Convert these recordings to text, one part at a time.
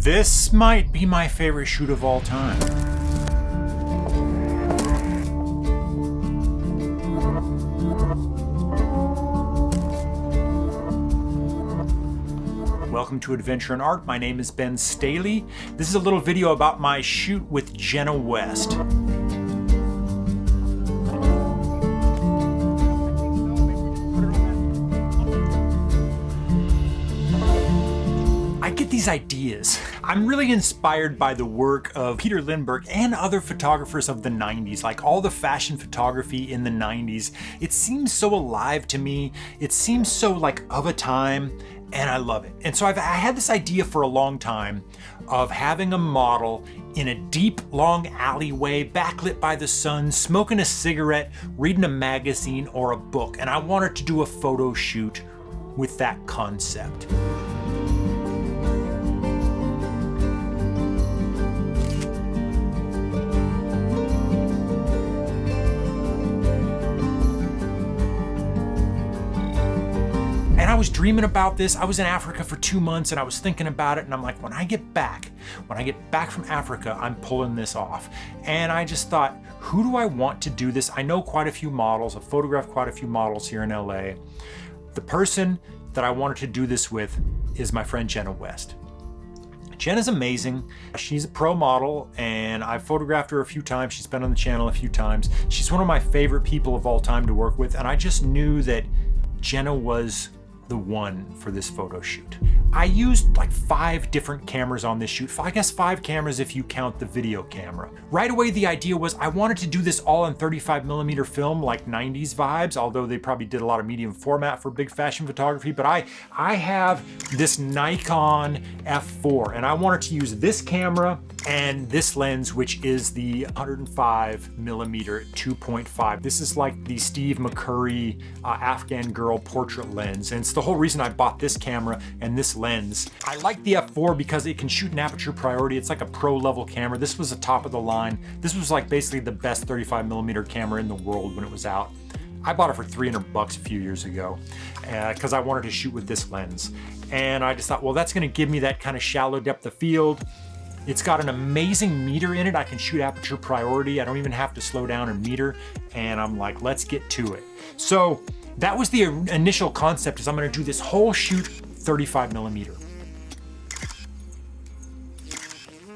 This might be my favorite shoot of all time. Welcome to Adventure in Art. My name is Ben Staley. This is a little video about my shoot with Jenna West. I get these ideas. I'm really inspired by the work of Peter Lindbergh and other photographers of the 90s, like all the fashion photography in the 90s. It seems so alive to me. It seems so like of a time, and I love it. And so I had this idea for a long time of having a model in a deep, long alleyway, backlit by the sun, smoking a cigarette, reading a magazine or a book. And I wanted to do a photo shoot with that concept. I was dreaming about this. I was in Africa for 2 months and I was thinking about it, and I'm like, when I get back from Africa, I'm pulling this off. And I just thought, who do I want to do this? I know quite a few models. I've photographed quite a few models here in LA. The person that I wanted to do this with is my friend Jenna West. Jenna's amazing. She's a pro model and I've photographed her a few times. She's been on the channel a few times. She's one of my favorite people of all time to work with, and I just knew that Jenna was the one for this photo shoot. I used like 5 different cameras on this shoot. I guess 5 cameras if you count the video camera. Right away, the idea was I wanted to do this all in 35mm film, like 90s vibes, although they probably did a lot of medium format for big fashion photography. But I have this Nikon F4 and I wanted to use this camera and this lens, which is the 105mm 2.5. This is like the Steve McCurry Afghan girl portrait lens. And it's the whole reason I bought this camera and this lens. I like the F4 because it can shoot in aperture priority. It's like a pro level camera. This was the top of the line. This was like basically the best 35mm camera in the world when it was out. I bought it for $300 a few years ago because I wanted to shoot with this lens. And I just thought, well, that's gonna give me that kind of shallow depth of field. It's got an amazing meter in it. I can shoot aperture priority. I don't even have to slow down and meter. And I'm like, let's get to it. So that was the initial concept, is I'm gonna do this whole shoot 35mm.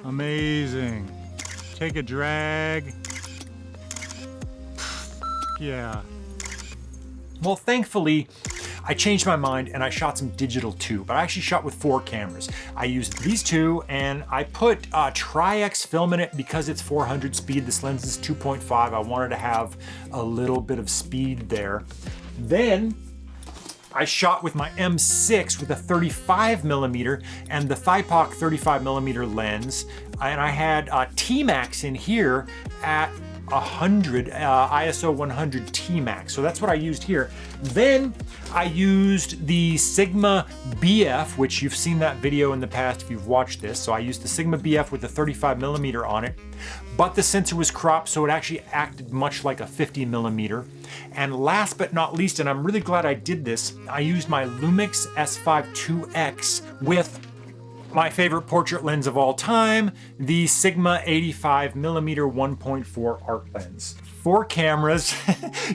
Amazing. Take a drag. Yeah. Well, thankfully, I changed my mind and I shot some digital too, but I actually shot with 4 cameras. I used these 2 and I put Tri-X film in it because it's 400 speed. This lens is 2.5. I wanted to have a little bit of speed there. Then I shot with my M6 with a 35mm and the Thighpoc 35mm lens. And I had T-Max in here at 100, ISO 100 T-Max. So that's what I used here. Then I used the Sigma BF, which you've seen that video in the past if you've watched this. So I used the Sigma BF with the 35mm on it, but the sensor was cropped, so it actually acted much like a 50mm. And last but not least, and I'm really glad I did this, I used my Lumix S5IIX with my favorite portrait lens of all time, the Sigma 85mm 1.4 art lens. 4 cameras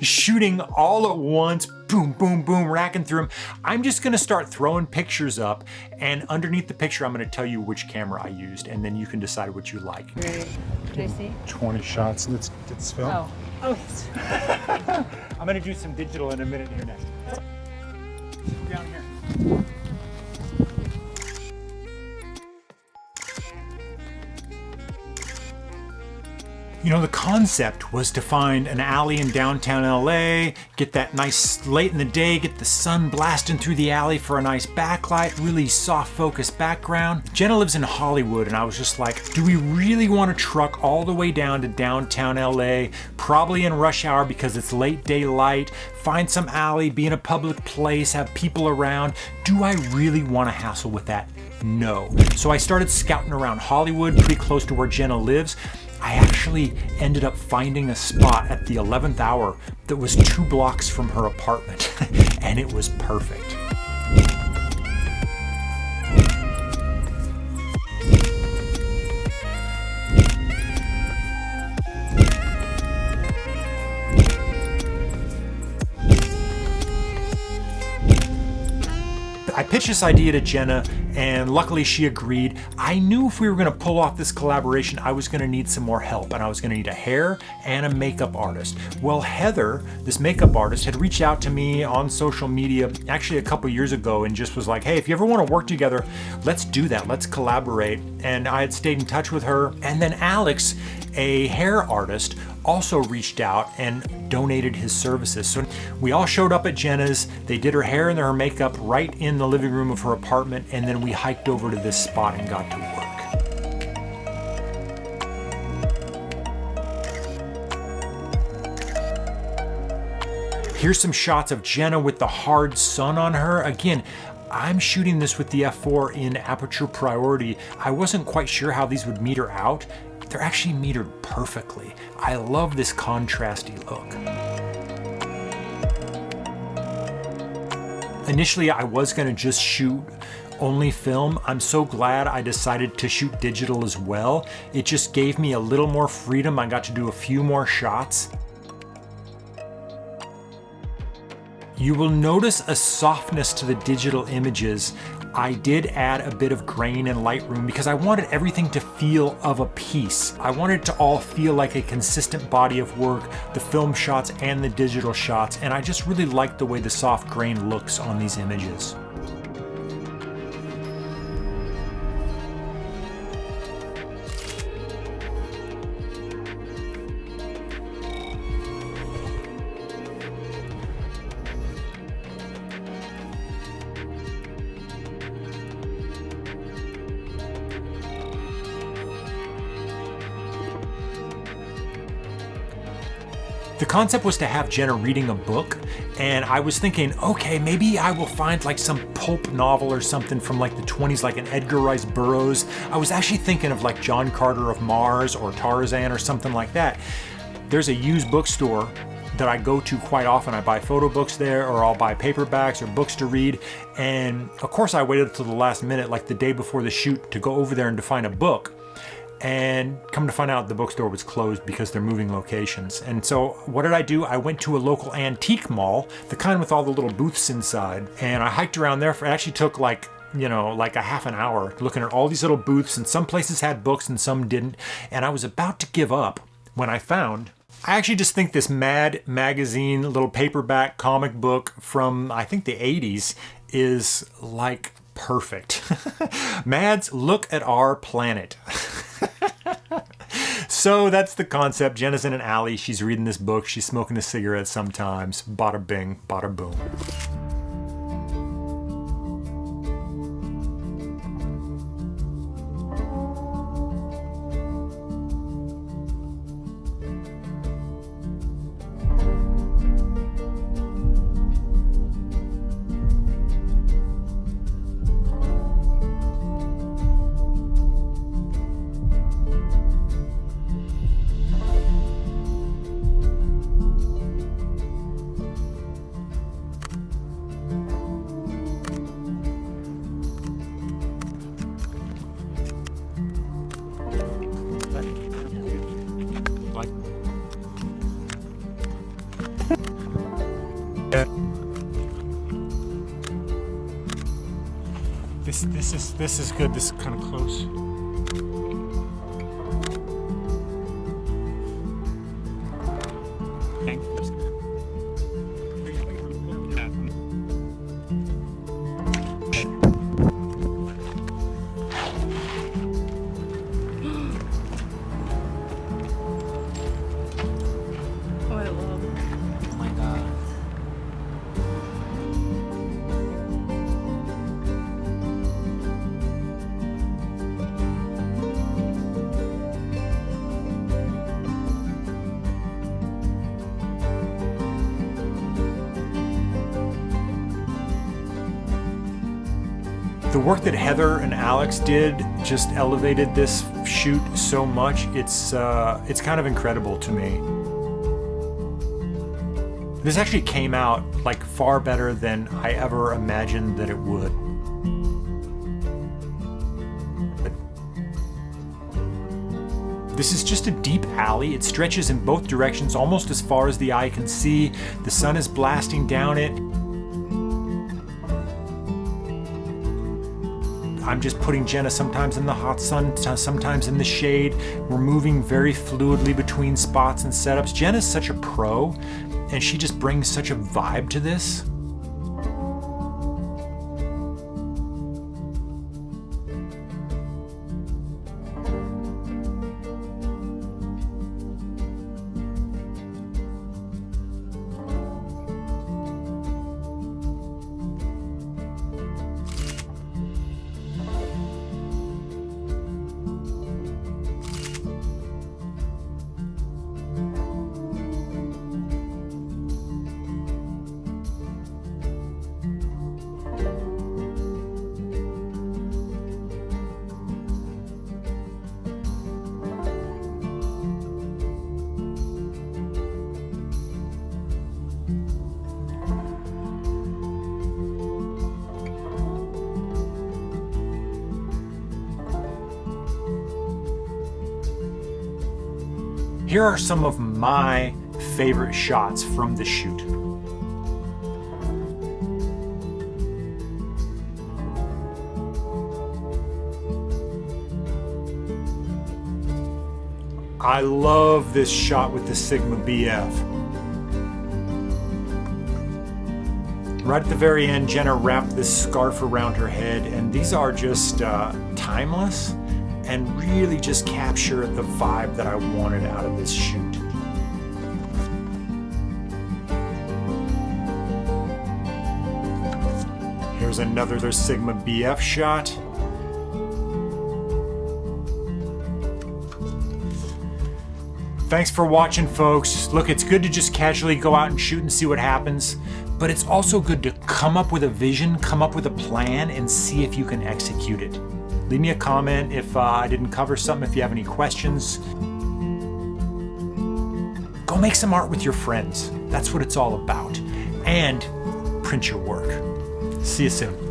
shooting all at once, boom, boom, boom, racking through them. I'm just gonna start throwing pictures up, and underneath the picture, I'm gonna tell you which camera I used, and then you can decide what you like. Great. Can I see? 20 shots, let's film. Oh, yes. I'm gonna do some digital in a minute here next. Down here. You know, the concept was to find an alley in downtown LA, get that nice late in the day, get the sun blasting through the alley for a nice backlight, really soft focus background. Jenna lives in Hollywood, and I was just like, do we really want to truck all the way down to downtown LA, probably in rush hour because it's late daylight, find some alley, be in a public place, have people around? Do I really want to hassle with that? No. So I started scouting around Hollywood, pretty close to where Jenna lives. I actually ended up finding a spot at the 11th hour that was 2 blocks from her apartment, and it was perfect. pitched this idea to Jenna, and luckily she agreed. I knew if we were gonna pull off this collaboration, I was gonna need some more help, and I was gonna need a hair and a makeup artist. Well, Heather, this makeup artist, had reached out to me on social media actually a couple years ago and just was like, hey, if you ever wanna work together, let's do that, let's collaborate. And I had stayed in touch with her. And then Alex, a hair artist, also reached out and donated his services. So we all showed up at Jenna's. They did her hair and her makeup right in the living room of her apartment, and then we hiked over to this spot and got to work. Here's some shots of Jenna with the hard sun on her. Again, I'm shooting this with the f4 in aperture priority. I wasn't quite sure how these would meter out. They're actually metered perfectly. I love this contrasty look. Initially, I was gonna just shoot only film. I'm so glad I decided to shoot digital as well. It just gave me a little more freedom. I got to do a few more shots. You will notice a softness to the digital images. I did add a bit of grain in Lightroom because I wanted everything to feel of a piece. I wanted it to all feel like a consistent body of work, the film shots and the digital shots, and I just really liked the way the soft grain looks on these images. The concept was to have Jenna reading a book, and I was thinking, okay, maybe I will find like some pulp novel or something from like the 20s, like an Edgar Rice Burroughs. I was actually thinking of like John Carter of Mars or Tarzan or something like that. There's a used bookstore that I go to quite often. I buy photo books there, or I'll buy paperbacks or books to read. And of course I waited till the last minute, like the day before the shoot, to go over there and to find a book. And come to find out the bookstore was closed because they're moving locations. And so what did I do? I went to a local antique mall, the kind with all the little booths inside, and I hiked around there. It actually took like, you know, like a half an hour looking at all these little booths, and some places had books and some didn't. And I was about to give up when I found, I actually just think this Mad magazine little paperback comic book from, I think, the 80s is like perfect. Mads, look at our planet. So that's the concept. Jenna's in an alley. She's reading this book. She's smoking a cigarette sometimes. Bada bing, bada boom. This is good. This is kind of close. The work that Heather and Alex did just elevated this shoot so much. It's kind of incredible to me. This actually came out like far better than I ever imagined that it would. This is just a deep alley. It stretches in both directions almost as far as the eye can see. The sun is blasting down it. I'm just putting Jenna sometimes in the hot sun, sometimes in the shade. We're moving very fluidly between spots and setups. Jenna's such a pro, and she just brings such a vibe to this. Here are some of my favorite shots from the shoot. I love this shot with the Sigma BF. Right at the very end, Jenna wrapped this scarf around her head, and these are just timeless and really just capture the vibe that I wanted out of this shoot. Here's another Sigma BF shot. Thanks for watching, folks. Look, it's good to just casually go out and shoot and see what happens, but it's also good to come up with a vision, come up with a plan, and see if you can execute it. Leave me a comment if I didn't cover something, if you have any questions. Go make some art with your friends. That's what it's all about. And print your work. See you soon.